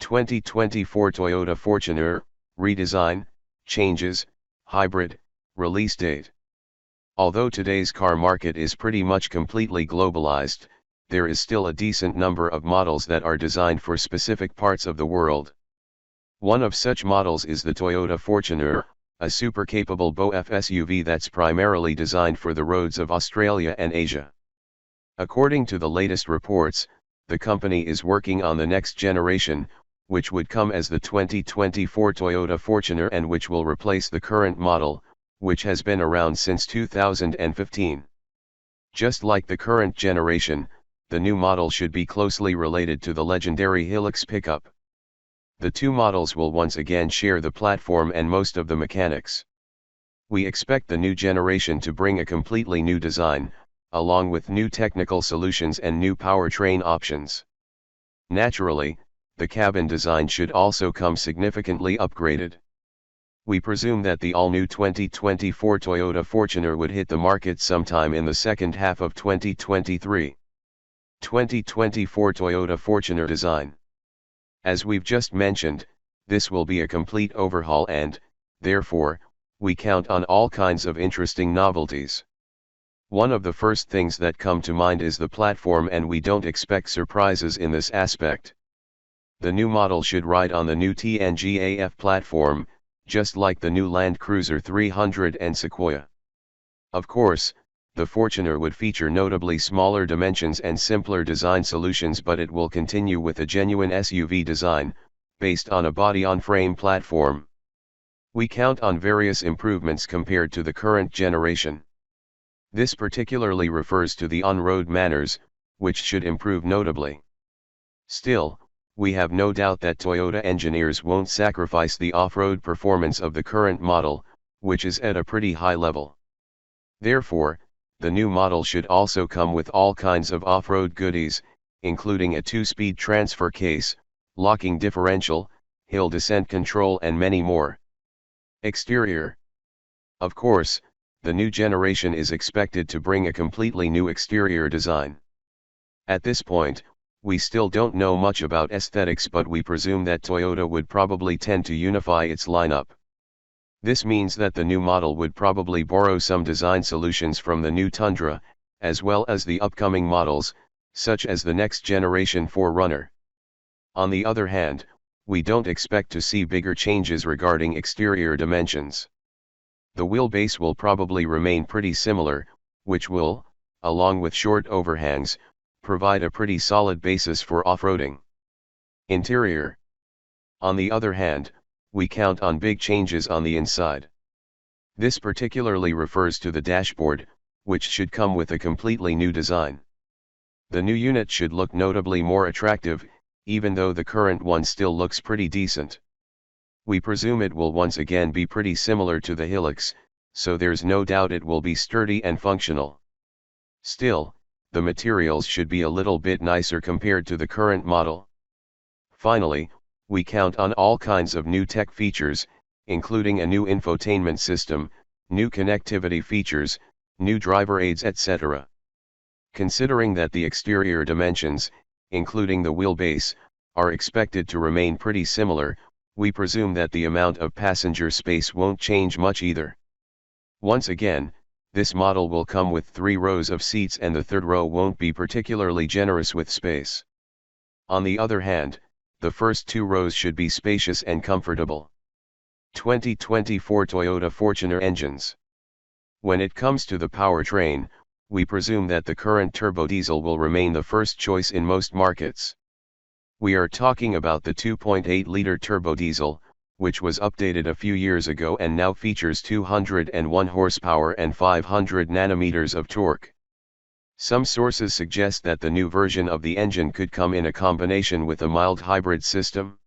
2024 Toyota Fortuner, redesign, changes, hybrid, release date. Although today's car market is pretty much completely globalized, there is still a decent number of models that are designed for specific parts of the world. One of such models is the Toyota Fortuner, a super capable BOF SUV that's primarily designed for the roads of Australia and Asia. According to the latest reports, the company is working on the next generation, which would come as the 2024 Toyota Fortuner and which will replace the current model, which has been around since 2015. Just like the current generation, the new model should be closely related to the legendary Hilux pickup. The two models will once again share the platform and most of the mechanics. We expect the new generation to bring a completely new design, along with new technical solutions and new powertrain options. Naturally, the cabin design should also come significantly upgraded. We presume that the all-new 2024 Toyota Fortuner would hit the market sometime in the second half of 2023. 2024 Toyota Fortuner design. As we've just mentioned, this will be a complete overhaul and, therefore, we count on all kinds of interesting novelties. One of the first things that come to mind is the platform, and we don't expect surprises in this aspect. The new model should ride on the new TNGA-F platform, just like the new Land Cruiser 300 and Sequoia. Of course, the Fortuner would feature notably smaller dimensions and simpler design solutions, but it will continue with a genuine SUV design, based on a body-on-frame platform. We count on various improvements compared to the current generation. This particularly refers to the on-road manners, which should improve notably. Still, we have no doubt that Toyota engineers won't sacrifice the off-road performance of the current model, which is at a pretty high level. Therefore, the new model should also come with all kinds of off-road goodies, including a 2-speed transfer case, locking differential, hill descent control and many more. Exterior. Of course, the new generation is expected to bring a completely new exterior design. At this point, we still don't know much about aesthetics, but we presume that Toyota would probably tend to unify its lineup. This means that the new model would probably borrow some design solutions from the new Tundra, as well as the upcoming models, such as the next generation 4Runner. On the other hand, we don't expect to see bigger changes regarding exterior dimensions. The wheelbase will probably remain pretty similar, which will, along with short overhangs, provide a pretty solid basis for off-roading. Interior. On the other hand, we count on big changes on the inside. This particularly refers to the dashboard, which should come with a completely new design. The new unit should look notably more attractive, even though the current one still looks pretty decent. We presume it will once again be pretty similar to the Hilux, so there's no doubt it will be sturdy and functional. Still, the materials should be a little bit nicer compared to the current model. Finally, we count on all kinds of new tech features, including a new infotainment system, new connectivity features, new driver aids, etc. Considering that the exterior dimensions, including the wheelbase, are expected to remain pretty similar, we presume that the amount of passenger space won't change much either. Once again, this model will come with 3 rows of seats, and the third row won't be particularly generous with space. On the other hand, the first 2 rows should be spacious and comfortable. 2024 Toyota Fortuner engines. When it comes to the powertrain, we presume that the current turbodiesel will remain the first choice in most markets. We are talking about the 2.8-liter turbodiesel, which was updated a few years ago and now features 201 horsepower and 500 nanometers of torque. Some sources suggest that the new version of the engine could come in a combination with a mild hybrid system.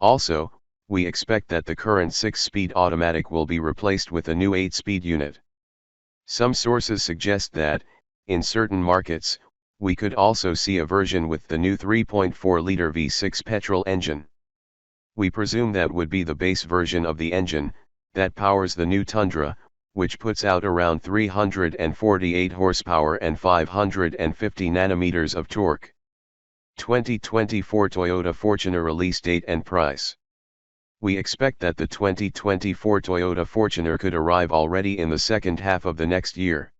Also, we expect that the current 6-speed automatic will be replaced with a new 8-speed unit. Some sources suggest that, in certain markets, we could also see a version with the new 3.4-liter V6 petrol engine. We presume that would be the base version of the engine that powers the new Tundra, which puts out around 348 horsepower and 550 nanometers of torque. 2024 Toyota Fortuner release date and price. We expect that the 2024 Toyota Fortuner could arrive already in the second half of the next year.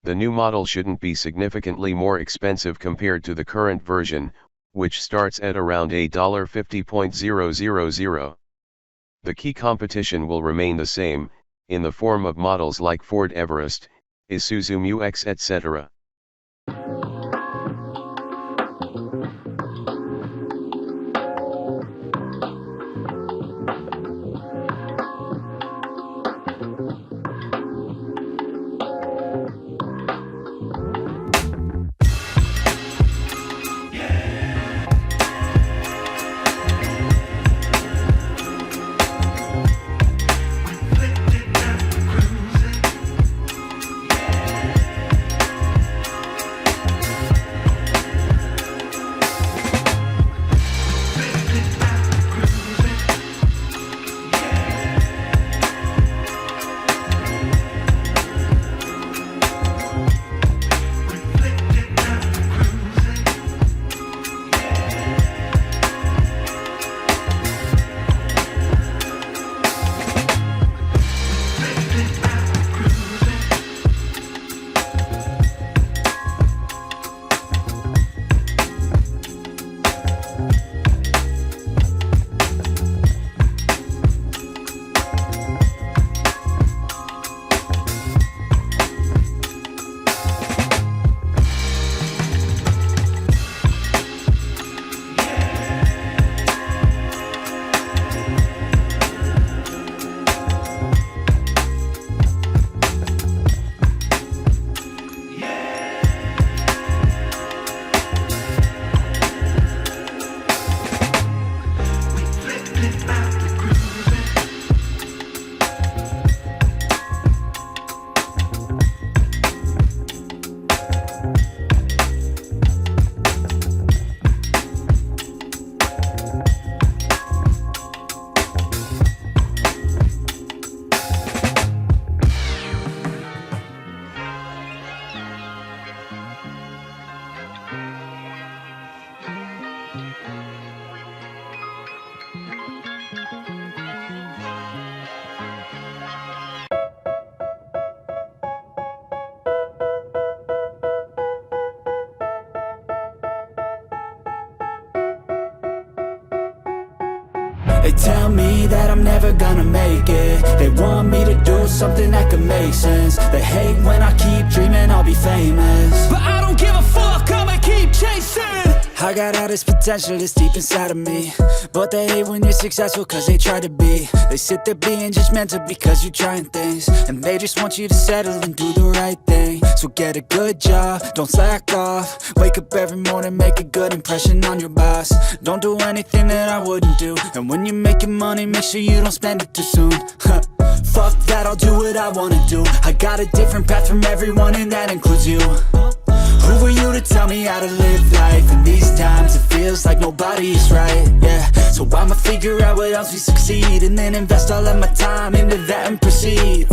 The new model shouldn't be significantly more expensive compared to the current version, which starts at around $50,000. The key competition will remain the same, in the form of models like Ford Everest, Isuzu Mu-X, etc. They tell me that I'm never gonna make it. They want me to do something that could make sense. They hate when I keep dreaming I'll be famous, but I don't give a fuck, I'ma keep chasing. I got all this potential that's deep inside of me, but they hate when you're successful cause they try to be. They sit there being judgmental because you're trying things, and they just want you to settle and do the right thing. So get a good job, don't slack off. Wake up every morning, make a good impression on your boss. Don't do anything that I wouldn't do, and when you're making money, make sure you don't spend it too soon. Fuck that, I'll do what I wanna do. I got a different path from everyone, and that includes you. Who are you to tell me how to live life? In these times it feels like nobody's right, yeah. So I'ma figure out what else we succeed, and then invest all of my time into that and proceed.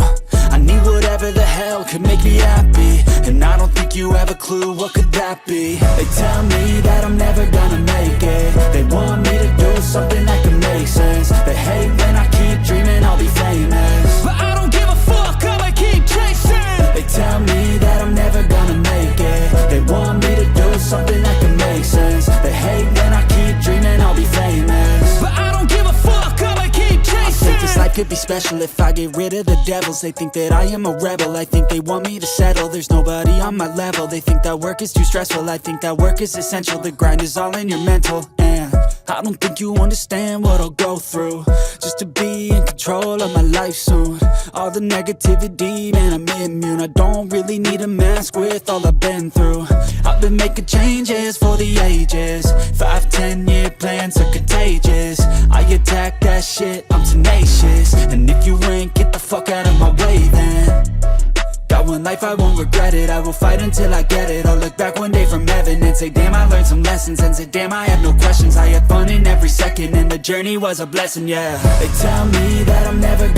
I need whatever the hell could make me happy, and I don't think you have a clue what could that be. They tell me that I'm never gonna make it. They want me to do something that can make sense. They hate when I keep dreaming I'll be famous, but I don't give a fuck, I'ma keep chasing. They tell me that I'm never gonna make it. They want me to do something that can make sense. They hate when I keep dreaming I'll be famous, but I don't give a fuck, I'ma keep chasing. I think this life could be special if I get rid of the devils. They think that I am a rebel, I think they want me to settle. There's nobody on my level. They think that work is too stressful, I think that work is essential. The grind is all in your mental, and I don't think you understand what I'll go through just to be in control of my life soon. All the negativity, man, I'm immune. I don't really need a mask with all I've been through. I've been making changes for the ages. 5-10 year plans are contagious. I attack that shit, I'm tenacious. And if you ain't, get the fuck out of my way then. Got one life, I won't regret it. I will fight until I get it. I'll look back one day from heaven and say, damn, I learned some lessons. And say, damn, I had no questions. I had fun in every second, and the journey was a blessing, yeah. They tell me that I'm never gonna